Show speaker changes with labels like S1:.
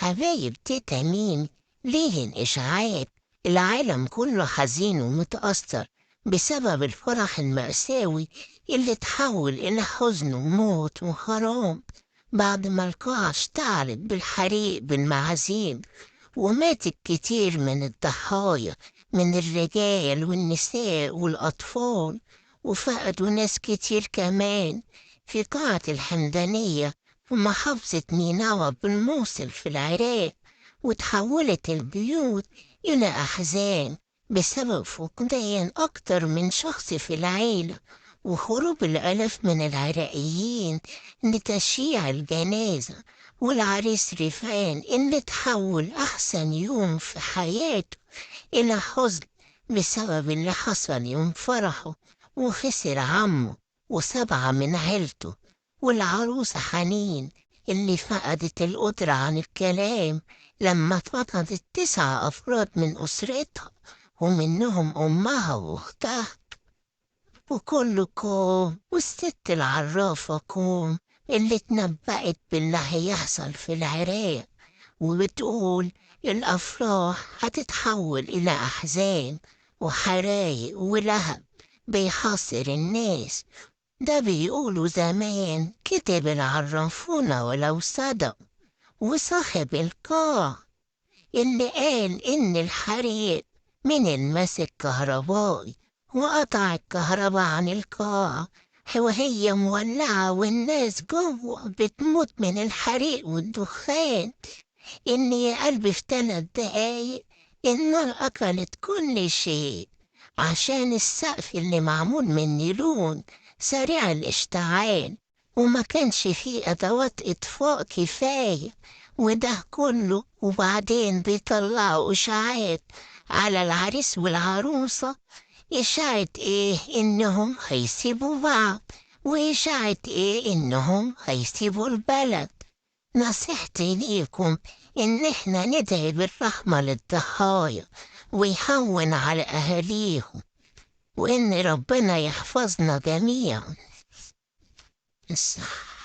S1: حبايب تيتا ميمي، ليه الإشاعات؟ العالم كله حزين ومتأثر بسبب الفرح المأساوي اللي اتحول إلى حزن وموت وخراب بعد ما القاعة اشتعلت بالحريق بالمعازيم، وماتت كتير من الضحايا، من الرجال والنساء والأطفال، وفقدوا ناس كتير كمان في قاعة الحمدانية في محافظة نينوى بالموصل في العراق. وتحولت البيوت إلى أحزان بسبب فقدان أكتر من شخص في العيلة، وهروب الآلاف من العراقيين لتشييع الجنازة، والعريس ريفان اللي تحول أحسن يوم في حياته إلى حزن بسبب اللي حصل يوم فرحه، وخسر عمه وسبعة من عيلته. والعروسة حنين اللي فقدت القدرة عن الكلام لما فقدت 9 أفراد من أسرتها، ومنهم أمها وأختها. وكل كوم والست العرافة كوم اللي اتنبأت باللي هيحصل في العراق، وبتقول الأفراح هتتحول إلى أحزان وحرايق ولهب بيحاصر الناس. ده بيقولوا زمان كتب العرافون ولو صدق. وصاحب القاع اللي قال إن الحريق من الماس الكهربائي وقطع الكهرباء عن القاع، وهي مولعة والناس جوه بتموت من الحريق والدخان، إن يا قلبي في 3 دقايق النار أكلت كل شيء، عشان السقف اللي معمول من نيلون سريع الاشتعال، وما كانش فيه أدوات إطفاء كفاية. وده كله وبعدين بيطلعوا إشاعات على العريس والعروسة، إشاعة إيه إنهم هيسيبوا بعض، وإشاعة إيه إنهم هيسيبوا البلد. نصيحتي ليكم إن إحنا ندعي بالرحمة للضحايا ويهون على أهاليهم، وإن ربنا يحفظنا جميعا. الصح.